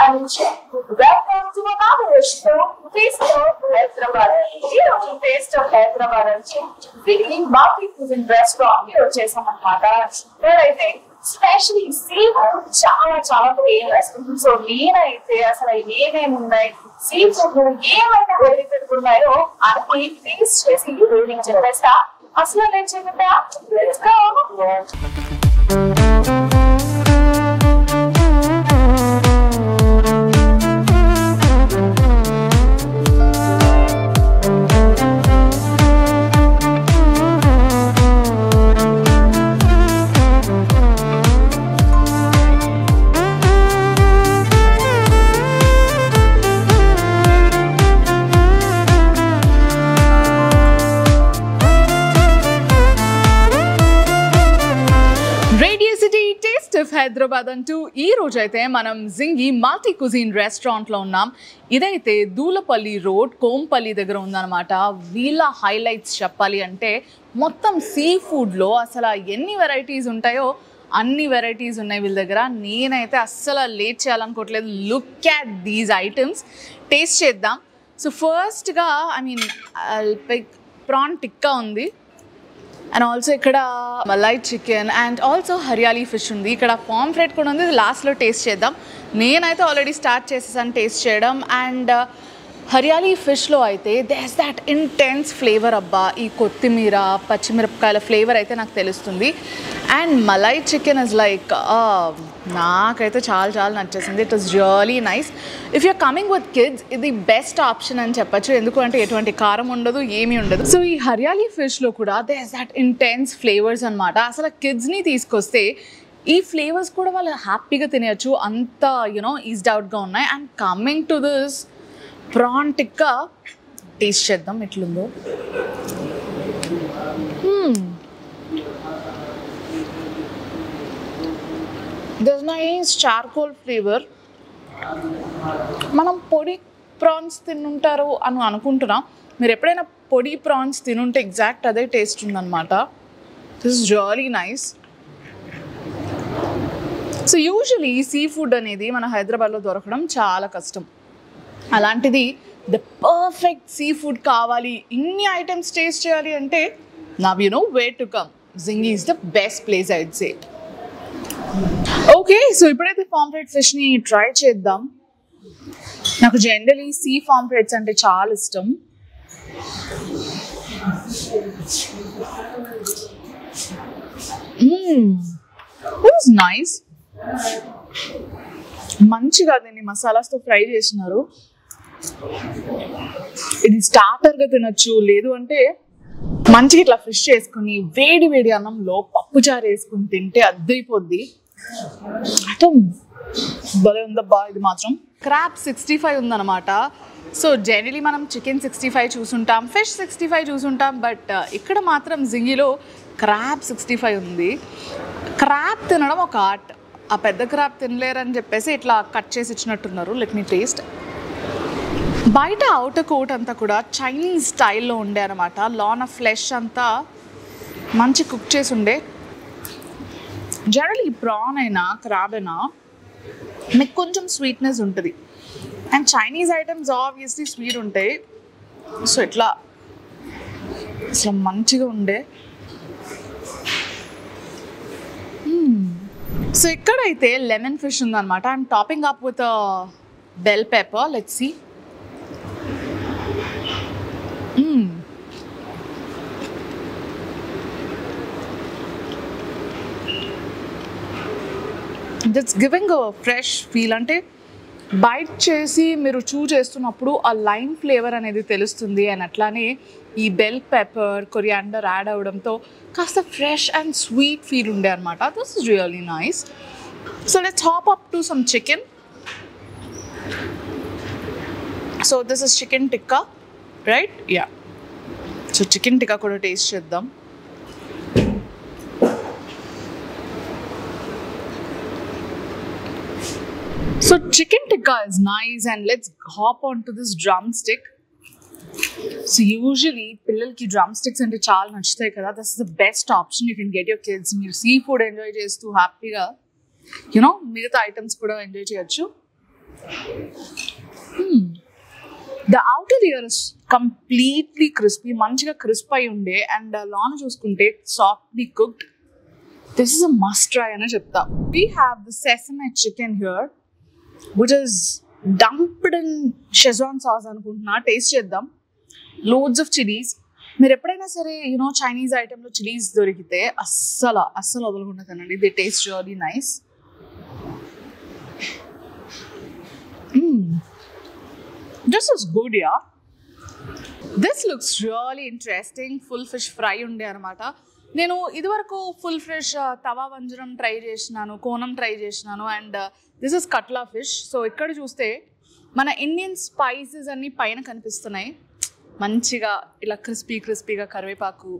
Welcome to another show, Taste of Hyderabad. ఈరోజు taste of Hyderabad నుంచి beginning multi cuisine restaurant కి వచ్చేసామన్నమాట. అయితే specially sea food చాలా famous. So నేనైతే అసలు ఏమేమి ఉన్నాయి, సీ ఫుడ్ ఏమైనా వెరైటీస్ ఉన్నాయో అన్ని టేస్ట్ చేసి రేటింగ్ చెప్పేస్తా. అసలు నేను చెప్పా, లెట్స్ గో. హైదరాబాద్ అంటూ ఈ రోజైతే మనం జింగి మల్టీ కుజిన్ రెస్టారెంట్లో ఉన్నాం. ఇదైతే దూలపల్లి రోడ్ కోంపల్లి దగ్గర ఉందన్నమాట. వీళ్ళ హైలైట్స్ చెప్పాలి అంటే మొత్తం సీ ఫుడ్లో అసలు ఎన్ని వెరైటీస్ ఉంటాయో అన్ని వెరైటీస్ ఉన్నాయి వీళ్ళ దగ్గర. నేనైతే అస్సలు లేట్ చేయాలనుకోవట్లేదు. Look at these items, taste చేద్దాం. సో ఫస్ట్గా ప్రాన్ టిక్కా ఉంది, అండ్ ఆల్సో ఇక్కడ malai chicken and also hariyali fish ఉంది. ఇక్కడ పాంఫ్రెట్ కూడా ఉంది, లాస్ట్లో టేస్ట్ చేద్దాం. నేనైతే ఆల్రెడీ స్టార్ట్ చేసేసాను టేస్ట్ చేయడం. అండ్ హరియాలీ ఫిష్లో అయితే దేస్ దాట్ ఇంటెన్స్ ఫ్లేవర్ అబ్బా, ఈ కొత్తిమీర పచ్చిమిరపకాయల ఫ్లేవర్ అయితే నాకు తెలుస్తుంది. And malai chicken is like నాకైతే చాలా నచ్చేసింది. It is really nice. If you're coming with kids ఇది బెస్ట్ ఆప్షన్ అని చెప్పచ్చు, ఎందుకంటే ఎటువంటి కారం ఉండదు, ఏమీ ఉండదు. సో ఈ హరియాలీ ఫిష్లో కూడా దేస్ దాట్ ఇంటెన్స్ ఫ్లేవర్స్ అనమాట. అసలు కిడ్స్ని తీసుకొస్తే ఈ ఫ్లేవర్స్ కూడా వాళ్ళు హ్యాపీగా తినేయచ్చు, అంత ఈజ్డ్ అవుట్గా ఉన్నాయి. And coming to this prawn tikka taste చేద్దాం ఎట్లుందో. This nice charcoal flavour. మనం పొడి ప్రాన్స్ తినుంటారు అని అనుకుంటున్నాం. మీరు ఎప్పుడైనా పొడి ప్రాన్స్ తినుంటే ఎగ్జాక్ట్ అదే టేస్ట్ ఉందన్నమాట. This is really nice. So usually sea food అనేది మన హైదరాబాద్లో దొరకడం చాలా కష్టం. అలాంటిది ద పర్ఫెక్ట్ సీ ఫుడ్ కావాలి, ఇన్ని ఐటమ్స్ టేస్ట్ చేయాలి అంటే now you know where to come. Zingi is the best place I would say. Okay, so ఇప్పుడైతే పాంఫ్రెట్ ఫిష్ని ట్రై చేద్దాం. నాకు జనరలీ సీ పాంఫ్రెట్స్ అంటే చాలా ఇష్టం. It was nice. మంచిగా దీన్ని మసాలాస్తో ఫ్రై చేసినారు. ఇది స్టార్టర్గా తినచ్చు, లేదు అంటే మంచిగా ఇట్లా ఫిష్ చేసుకుని వేడి అన్నంలో పప్పుచారు వేసుకుని తింటే అద్దరిపోద్ది. అంటే భలే ఉందబ్బా ఇది మాత్రం. క్రాబ్ 65 ఉందన్నమాట. సో జనరలీ మనం చికెన్ 65 చూసుంటాం, ఫిష్ 65 చూసుంటాం, బట్ ఇక్కడ మాత్రం జింగిలో క్రాబ్ 65 ఉంది. క్రాబ్ తినడం ఒక ఆర్ట్. ఆ పెద్ద క్రాబ్ తినలేరని చెప్పేసి ఇట్లా కట్ చేసి ఇచ్చినట్టున్నారు. Let me taste. బయట అవుటర్ కోట్ అంతా కూడా చైనీస్ స్టైల్లో ఉండే అనమాట. లాన్ ఆఫ్ ఫ్లెష్ అంతా మంచి కుక్ చేసి ఉండే. జనరల్లీ ప్రాన్ అయినా క్రాబ్ అయినా మీకు కొంచెం స్వీట్నెస్ ఉంటుంది. And Chinese items obviously sweet ఉంటాయి. సో ఇట్లా అసలు మంచిగా ఉండే. సో ఇక్కడైతే లెమన్ ఫిష్ ఉందన్నమాట. I'm topping up with bell pepper. Let's see. It's giving a fresh feel. అంటే బైట్ చేసి మీరు చూ చేస్తున్నప్పుడు ఆ లైమ్ ఫ్లేవర్ అనేది తెలుస్తుంది. అండ్ అట్లానే ఈ బెల్ పెప్పర్ కొరియాండర్ యాడ్ అవ్వడంతో కాస్త ఫ్రెష్ అండ్ స్వీట్ ఫీల్ ఉండే అనమాట. This is really nice. So let's hop up to some chicken. So this is chicken tikka, right? Yeah. So chicken tikka కూడా టేస్ట్ చేద్దాం. So chicken tikka is nice, and let's hop on to this drumstick. So usually పిల్లలకి drum sticks అంటే చాలా నచ్చుతాయి కదా. This is the best option you can get your kids. మీరు sea food enjoy చేస్తూ హ్యాపీగా మిగతా ఐటమ్స్ కూడా ఎంజాయ్ చేయొచ్చు. The outer layer is completely crispy, మంచిగా క్రిస్ప్ అయి ఉండే, అండ్ లోన చూసుకుంటే softly cooked. This is a must try అనే చెప్తా. We have the sesame chicken here which is dumped in schezwan sauce అనుకుంటున్నా. టేస్ట్ చేద్దాం. Loads of chillies. మీరు ఎప్పుడైనా సరే చైనీస్ ఐటెంలో చిలీస్ దొరికితే అస్సలు వదలకుండా తినండి. They taste really nice. This is good, yeah. This looks really interesting. Full fish fry ఉండే అనమాట. నేను ఇదివరకు ఫుల్ ఫిష్ తవా వంజరం ట్రై చేసినాను, కోనం ట్రై చేసినాను, అండ్ దిస్ ఇస్ కట్లా ఫిష్. సో ఇక్కడ చూస్తే మన ఇండియన్ స్పైసెస్ అన్నీ పైన కనిపిస్తున్నాయి. మంచిగా ఇలా క్రిస్పీగా కరివేపాకు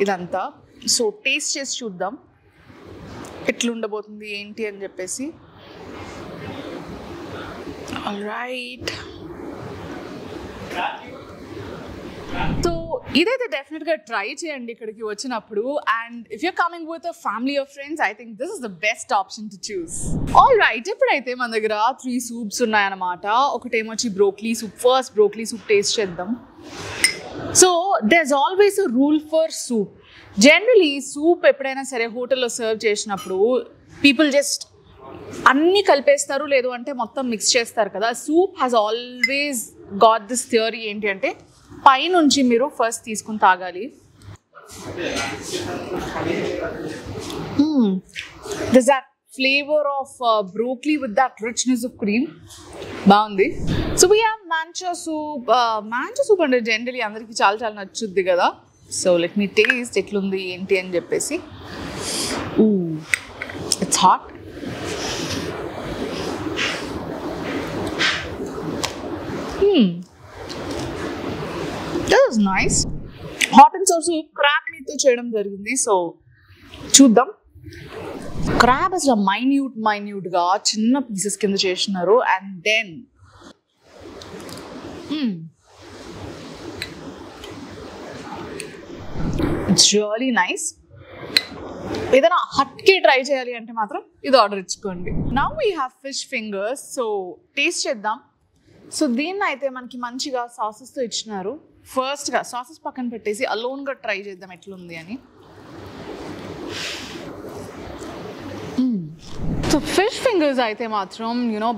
ఇదంతా. సో టేస్ట్ చేసి చూద్దాం ఎట్లుండబోతుంది ఏంటి అని చెప్పేసి. ఆల్రైట్. సో ఇదైతే డెఫినెట్గా ట్రై చేయండి ఇక్కడికి వచ్చినప్పుడు. And if you're coming with a family of friends, I think this is the best option to choose. All right, ఇప్పుడైతే మన దగ్గర 3 సూప్స్ ఉన్నాయన్నమాట. ఒకటేమొచ్చి broccoli soup. First broccoli soup taste చేద్దాం. So there's always a rule for soup. Generally soup ఎప్పుడైనా సరే హోటల్లో serve చేసినప్పుడు పీపుల్ జస్ట్ అన్నీ కలిపేస్తారు, లేదు అంటే మొత్తం మిక్స్ చేస్తారు కదా. Soup has always got this theory ఏంటి అంటే పైనుంచి మీరు ఫస్ట్ తీసుకుని తాగాలి. This that flavour of broccoli with that richness of cream. బాగుంది. So we have manchow soup. Manchow soup అంటే జనరలీ అందరికీ చాలా నచ్చుద్ది కదా. సో లెట్ మీ టేస్ట్ ఎట్లుంది ఏంటి అని చెప్పేసి. It's hot. That is nice. Hot and sour soup crab meatతో చేయడం జరిగింది. సో చూద్దాం. క్రాబ్ అసలు మైన్యూట్గా చిన్న పీసెస్ కింద చేసినారు. And then it's really nice. ఏదైనా హట్కే ట్రై చేయాలి అంటే మాత్రం ఇది ఆర్డర్ ఇచ్చుకోండి. Now we have fish fingers. So taste చేద్దాం. సో దీన్ని అయితే మనకి మంచిగా సాసెస్తో ఇచ్చినారు. ఫస్ట్గా సాసెస్ పక్కన పెట్టేసి అలోన్గా ట్రై చేద్దాం ఎట్లుంది అని. సో ఫిష్ ఫింగర్స్ అయితే మాత్రం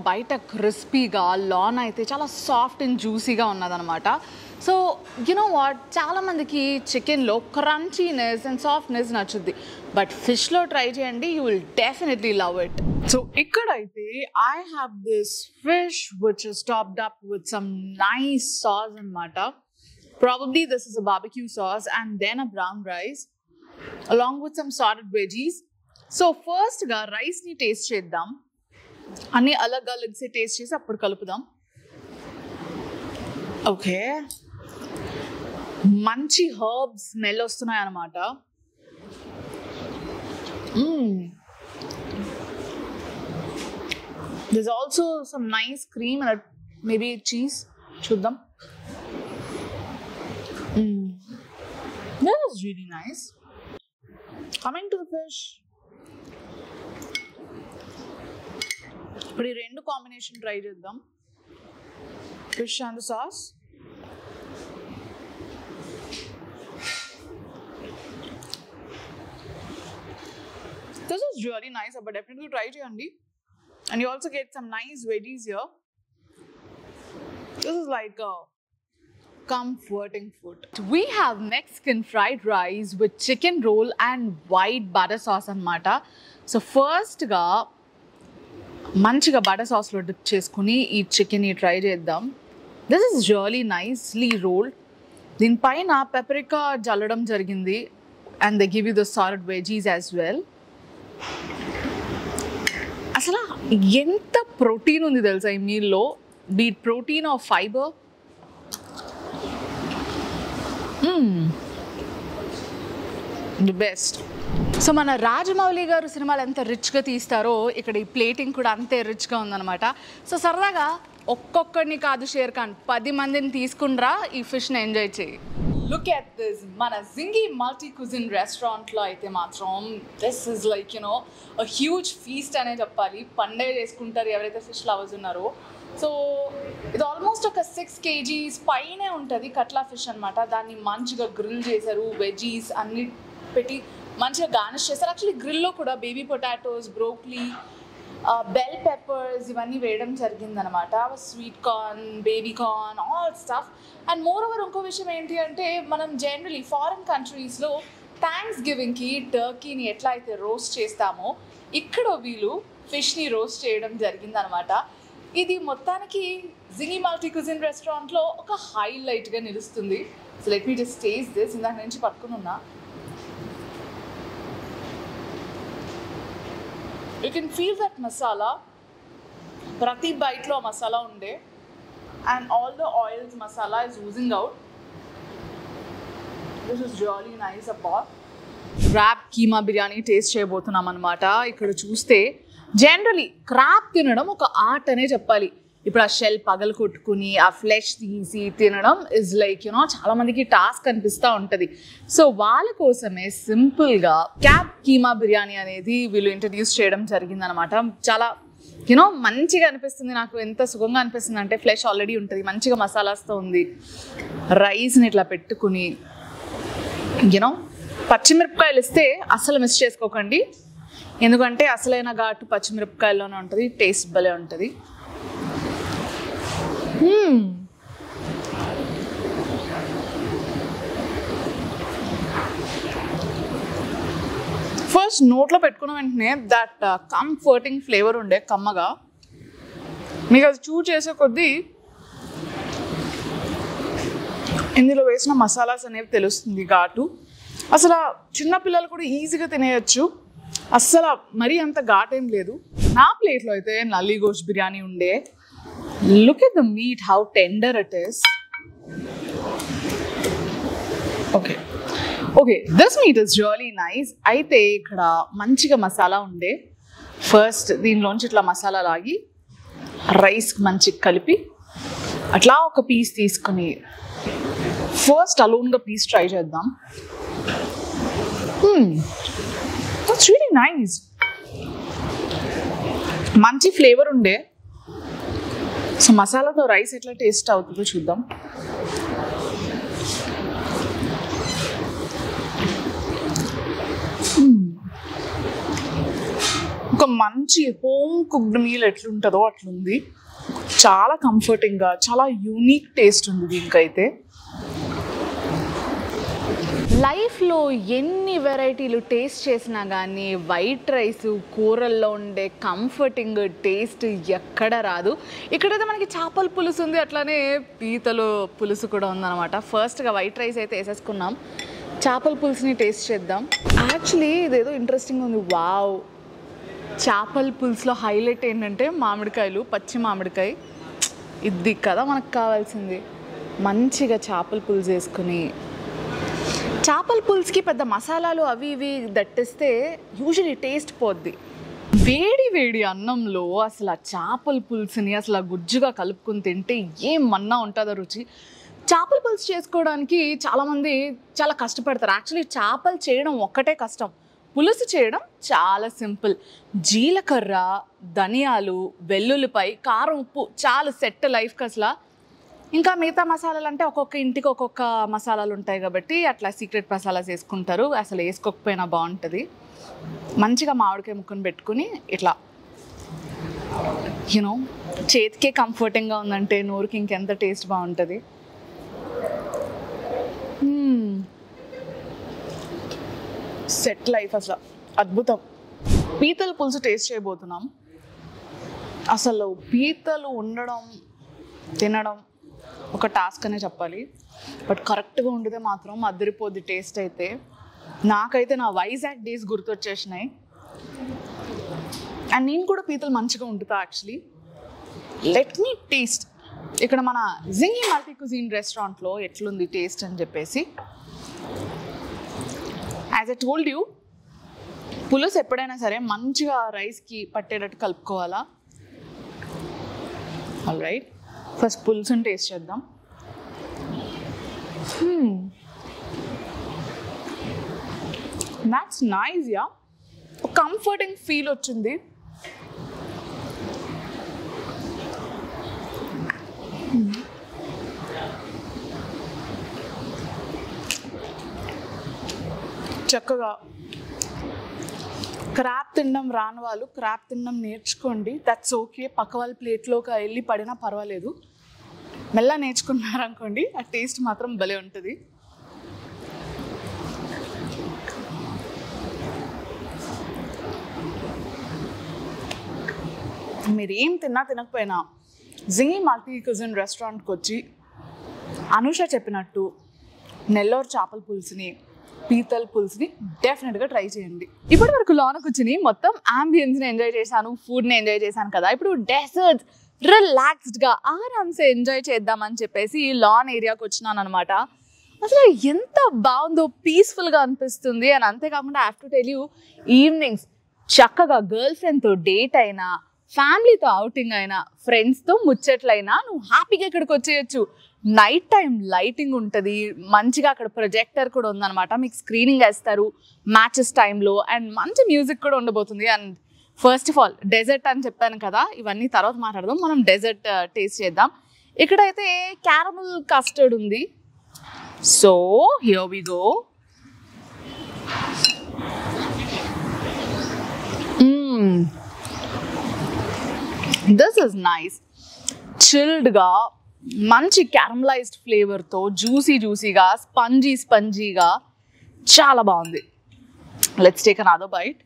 బయట క్రిస్పీగా, లోన్ అయితే చాలా సాఫ్ట్ అండ్ జ్యూసీగా ఉన్నదనమాట. సో వాట్, చాలామందికి చికెన్లో క్రంచీనెస్ అండ్ సాఫ్ట్నెస్ నచ్చుద్ది, బట్ ఫిష్లో ట్రై చేయండి, you will definitely love it. So ఇక్కడైతే I have this fish which is topped up with some nice sauce అనమాట. Probably this is a barbecue sauce and then a brown rice along with some sauteed veggies. So ఫస్ట్గా రైస్ని taste చేద్దాం. అన్నీ అలగ్సే taste చేసి అప్పుడు కలుపుదాం. Okay, మంచి హర్బ్స్ స్మెల్ వస్తున్నాయి అన్నమాట. There's also some nice cream and maybe cheese. చూద్దాం. That is really nice. Coming to the fish. ఇప్పుడు ఈ రెండు కాంబినేషన్ ట్రై చేద్దాం. Fish and the sauce. This is really nice, but definitely try చేయండి. And you also get some nice veggies here. This is like a comforting food. We have Mexican fried rice with chicken roll and white butter sauce anamata. So first ga manchiga butter sauce lo dip cheskoni ee chicken ni try cheddam. This is really nicely rolled. Din paina paprika jalladam jarigindi and they give you the salted veggies as well. అసలు ఎంత protein ఉంది తెలుసా ఈ మీల్లో, be it protein or fibre. The best. So మన రాజమౌళి గారు సినిమాలు ఎంత రిచ్గా తీస్తారో ఇక్కడ ఈ ప్లేటింగ్ కూడా అంతే రిచ్గా ఉందన్నమాట. సో సరదాగా ఒక్కొక్కడిని కాదు షేర్ ఖాన్ 10 మందిని తీసుకునిరా, ఈ ఫిష్ని ఎంజాయ్ చేయి. లుక్ ఎట్ దిస్ మన జింగి మల్టీ కుజిన్ రెస్టారెంట్లో అయితే మాత్రం this is like you know a huge feast అనే చెప్పాలి. పండగ చేసుకుంటారు ఎవరైతే ఫిష్ లవర్స్ ఉన్నారో. సో ఇది ఆల్మోస్ట్ ఒక 6 kgs పైనే ఉంటుంది కట్లా ఫిష్ అనమాట. దాన్ని మంచిగా గ్రిల్ చేశారు, వెజీస్ అన్ని పెట్టి మంచిగా గార్నిష్ చేశారు. యాక్చువల్లీ గ్రిల్లో కూడా baby potatoes, broccoli, bell peppers ఇవన్నీ వేయడం జరిగిందనమాట. Sweet corn, baby corn, all stuff. And more over ఇంకో విషయం ఏంటి అంటే మనం జనరలీ ఫారిన్ కంట్రీస్లో థ్యాంక్స్ గివింగ్కి టర్కీని ఎట్లా అయితే రోస్ట్ చేస్తామో ఇక్కడ వీళ్ళు ఫిష్ని రోస్ట్ చేయడం జరిగిందనమాట. ఇది మొత్తానికి జింగి మల్టీ కుజిన్ రెస్టారెంట్లో ఒక హైలైట్గా నిలుస్తుంది. So let me just taste this. ఇందాక నుంచి పట్టుకుని ఉన్నా. You can feel that masala. Prati bite lo masala unde and all the oils masala is oozing out. This is really nice appa. Crab keema biryani taste cheyabothunam anamata. Ikkada chuste generally crab tinadam oka art ane cheppali. ఇప్పుడు ఆ shell పగలు కొట్టుకుని ఆ flesh తీసి తినడం is like you know చాలా మందికి task అనిపిస్తూ ఉంటుంది. సో వాళ్ళ కోసమే సింపుల్గా క్యాబ్ కీమా బిర్యానీ అనేది వీళ్ళు ఇంట్రడ్యూస్ చేయడం జరిగిందనమాట. చాలా యూనో మంచిగా అనిపిస్తుంది. నాకు ఎంత సుఖంగా అనిపిస్తుంది అంటే ఫ్లెష్ ఆల్రెడీ ఉంటుంది, మంచిగా మసాలాస్తో ఉంది. రైస్ని ఇట్లా పెట్టుకుని యూనో పచ్చిమిరపకాయలు ఇస్తే అసలు మిస్ చేసుకోకండి, ఎందుకంటే అసలైన ఘాటు పచ్చిమిరపకాయల్లోనే ఉంటుంది. టేస్ట్ భలే ఉంటుంది. ఫస్ట్ నోట్లో పెట్టుకున్న వెంటనే దట్ కంఫర్టింగ్ ఫ్లేవర్ ఉండే కమ్మగా. మీకు అది చూ చేసే కొద్దీ ఇందులో వేసిన మసాలాస్ అనేవి తెలుస్తుంది ఘాటు. అసలు చిన్నపిల్లలు కూడా ఈజీగా తినేయచ్చు, అస్సలు మరీ అంత ఘాటేం లేదు. నా ప్లేట్లో అయితే నల్లి గోష్ బిర్యానీ ఉండే. Look at the meat, how tender it is. Okay, this meat is really nice. అయితే ఇక్కడ మంచిగా మసాలా ఉండే. ఫస్ట్ దీనిలోంచి ఇట్లా మసాలా లాగి రైస్కి మంచిగా కలిపి అట్లా ఒక పీస్ తీసుకుని ఫస్ట్ అలోన్గా పీస్ ట్రై చేద్దాం. That's really nice. మంచి ఫ్లేవర్ ఉండే. సో మసాలాతో రైస్ ఎట్లా టేస్ట్ అవుతుందో చూద్దాం. ఒక మంచి హోమ్ కుక్డ్ మీల్ ఎట్లుంటుందో అట్లుంది. చాలా కంఫర్టింగ్గా, చాలా యూనిక్ టేస్ట్ ఉంది దీనికైతే. లైఫ్లో ఎన్ని వెరైటీలు టేస్ట్ చేసినా కానీ వైట్ రైస్ కూరల్లో ఉండే కంఫర్టింగ్ టేస్ట్ ఎక్కడ రాదు. ఇక్కడైతే మనకి చేపల పులుసు ఉంది, అట్లానే పీతలు పులుసు కూడా ఉందన్నమాట. ఫస్ట్గా వైట్ రైస్ అయితే వేసేసుకున్నాం, చేపల పులుసుని టేస్ట్ చేద్దాం. యాక్చువల్లీ ఇదేదో ఇంట్రెస్టింగ్ ఉంది. వావ్, చేపల పులుసులో హైలైట్ ఏంటంటే మామిడికాయలు, పచ్చి మామిడికాయ. ఇది కదా మనకు కావాల్సింది. మంచిగా చేపల పులుసు వేసుకుని, చేపల పులుసుకి పెద్ద మసాలాలు అవి ఇవి దట్టిస్తే యూజువలీ టేస్ట్ పోద్ది. వేడి వేడి అన్నంలో అసలు ఆ చేపల పులుసుని అసలు ఆ గుజ్జుగా కలుపుకుని తింటే ఏమన్నా ఉంటుందో రుచి. చేపల పులుసు చేసుకోవడానికి చాలామంది చాలా కష్టపడతారు. యాక్చువల్లీ చేపలు చేయడం ఒక్కటే కష్టం, పులుసు చేయడం చాలా సింపుల్. జీలకర్ర, ధనియాలు, వెల్లుల్లిపై, కారం, ఉప్పు చాలు సెట్ లైఫ్కి అసలు. ఇంకా మిగతా మసాలాలు అంటే ఒక్కొక్క ఇంటికి ఒక్కొక్క మసాలాలు ఉంటాయి కాబట్టి అట్లా సీక్రెట్ మసాలాస్ వేసుకుంటారు. అసలు వేసుకోకపోయినా బాగుంటుంది. మంచిగా మామిడికాయ ముక్కను పెట్టుకుని ఇట్లా యూనో చేతికే కంఫర్టింగ్గా ఉందంటే నోరుకి ఇంకెంత టేస్ట్ బాగుంటుంది. సెట్ లైఫ్ అసలు అద్భుతం. పీతల పులుసు టేస్ట్ చేయబోతున్నాం. అసలు పీతలు ఉండడం, తినడం ఒక టాస్క్ అనే చెప్పాలి. బట్ కరెక్ట్గా ఉండితే మాత్రం అదిరిపోద్ది టేస్ట్ అయితే. నాకైతే నా వైజాగ్ డేస్ గుర్తొచ్చేసినాయి. అండ్ నేను కూడా పీతలు మంచిగా వండుతా యాక్చువల్లీ. లెట్ మీ టేస్ట్ ఇక్కడ మన జింగి మల్టీ కుజిన్ రెస్టారెంట్లో ఎట్లుంది టేస్ట్ అని చెప్పేసి. యాజ్ ఐ టోల్డ్ యూ, పులుసు ఎప్పుడైనా సరే మంచిగా రైస్కి పట్టేటట్టు కలుపుకోవాలా. ఆల్ రైట్, ఫస్ట్ పులుసుని టేస్ట్ చేద్దాం. That's nice, yeah. Comforting feel వచ్చింది. చక్కగా క్రాప్ తినడం రాని వాళ్ళు క్రాప్ తినడం నేర్చుకోండి. That's okay. పక్క వాళ్ళ ప్లేట్లోకి వెళ్ళి పడినా పర్వాలేదు. మెల్ల నేర్చుకున్నారనుకోండి, ఆ టేస్ట్ మాత్రం భలే ఉంటుంది. మీరు ఏం తినకపోయినా జింగి మల్టీ క్యూజిన్ రెస్టారెంట్కి వచ్చి అనుష చెప్పినట్టు నెల్లూరు చేపల పులుసుని, పీతల పులుసుని డెఫినెట్గా ట్రై చేయండి. ఇప్పటి వరకు లోన కూర్చుని మొత్తం అంబియన్స్ని ఎంజాయ్ చేశాను, ఫుడ్ని ఎంజాయ్ చేశాను కదా. ఇప్పుడు డెజర్ట్స్ రిలాక్స్డ్గా ఆరామ్సే ఎంజాయ్ చేద్దామని చెప్పేసి లాన్ ఏరియాకి వచ్చినాను అనమాట. అసలు ఎంత బాగుందో, పీస్ఫుల్గా అనిపిస్తుంది. అండ్ అంతేకాకుండా I have to tell you, evenings చక్కగా గర్ల్ ఫ్రెండ్తో డేట్ అయినా, ఫ్యామిలీతో అవుటింగ్ అయినా, ఫ్రెండ్స్తో ముచ్చట్లయినా నువ్వు హ్యాపీగా ఇక్కడికి వచ్చేయచ్చు. నైట్ టైం లైటింగ్ ఉంటుంది మంచిగా, అక్కడ ప్రొజెక్టర్ కూడా ఉందన్నమాట. మీకు స్క్రీనింగ్ వేస్తారు మ్యాచెస్ టైంలో, అండ్ మంచి మ్యూజిక్ కూడా ఉండబోతుంది. And first of all dessert అని చెప్పాను కదా, ఇవన్నీ తర్వాత మాట్లాడదాం. మనం డెజర్ట్ టేస్ట్ చేద్దాం. ఇక్కడైతే క్యారమల్ కస్టర్డ్ ఉంది. So here we go. This is nice. చిల్డ్గా మంచి క్యారమలైజ్డ్ ఫ్లేవర్తో జ్యూసీగా స్పంజీగా చాలా బాగుంది. Let's take another bite.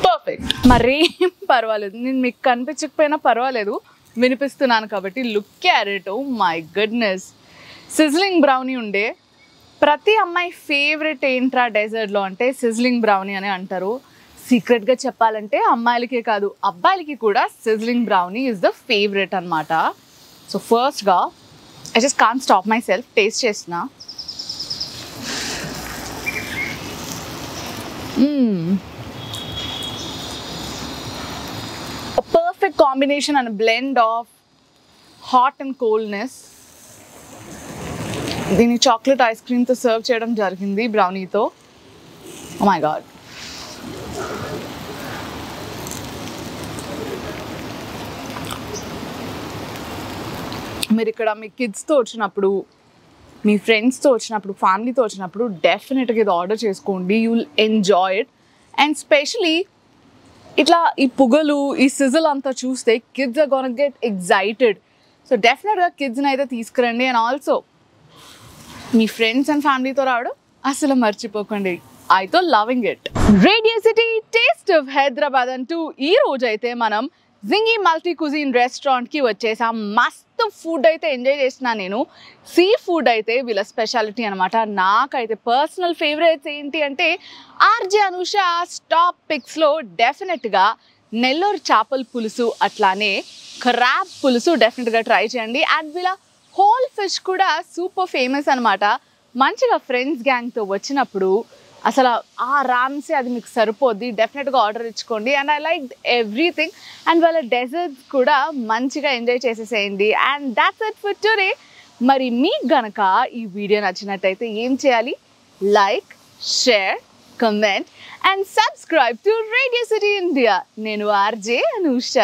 Perfect. మరేం పర్వాలేదు, నేను మీకు కనిపించకపోయినా పర్వాలేదు, వినిపిస్తున్నాను కాబట్టి. Look at it. Oh my goodness. Sizzling brownie ఉండే. ప్రతి అమ్మాయి ఫేవరెట్ ఏంట్రా డెజర్ట్లో అంటే సిజ్లింగ్ బ్రౌనీ అని అంటారు. సీక్రెట్గా చెప్పాలంటే అమ్మాయిలకే కాదు అబ్బాయిలకి కూడా sizzling brownie is the favourite అనమాట. సో ఫస్ట్గా I just can't stop my self. Taste చేసిన perfect combination and blend of hot and కోల్డ్నెస్. దీన్ని చాక్లెట్ ఐస్ క్రీమ్తో సర్వ్ చేయడం జరిగింది, బ్రౌనీతో. Oh my God. మీరు ఇక్కడ మీ కిడ్స్తో వచ్చినప్పుడు, మీ ఫ్రెండ్స్తో వచ్చినప్పుడు, ఫ్యామిలీతో వచ్చినప్పుడు డెఫినెట్గా ఇది ఆర్డర్ చేసుకోండి. You will enjoy it. And specially ఇట్లా ఈ పొగలు, ఈ సిజల్ అంతా చూస్తే kids are gonna get excited. So డెఫినెట్గా కిడ్స్ని అయితే తీసుకురండి. అండ్ ఆల్సో మీ ఫ్రెండ్స్ అండ్ ఫ్యామిలీతో రావడం అసలు మర్చిపోకండి. ఐతో loving it. Radio city taste of Hyderabad అంటూ ఈ రోజు అయితే మనం జింగి మల్టీ కుజిన్ రెస్టారెంట్కి వచ్చేసాం. మస్తు ఫుడ్ అయితే ఎంజాయ్ చేసిన నేను. సీ ఫుడ్ అయితే వీళ్ళ స్పెషాలిటీ అనమాట. నాకైతే పర్సనల్ ఫేవరెట్స్ ఏంటి అంటే ఆర్జే అనుష టాప్ పిక్స్లో డెఫినెట్గా నెల్లూరు చేపల పులుసు, అట్లానే క్రాబ్ పులుసు డెఫినెట్గా ట్రై చేయండి. అండ్ వీళ్ళ హోల్ ఫిష్ కూడా సూపర్ ఫేమస్ అనమాట. మంచిగా ఫ్రెండ్స్ గ్యాంగ్తో వచ్చినప్పుడు అసలు ఆరామ్సే అది మీకు సరిపోద్ది. డెఫినెట్గా ఆర్డర్ ఇచ్చుకోండి. And I like everything. And వాళ్ళ డెజర్ట్స్ కూడా మంచిగా ఎంజాయ్ చేసేసేయండి. And that's it for today. మరి మీకు గనక ఈ వీడియో నచ్చినట్టయితే ఏం చేయాలి? Like, share, comment and subscribe to radio city India. నేను ఆర్జే అనూష.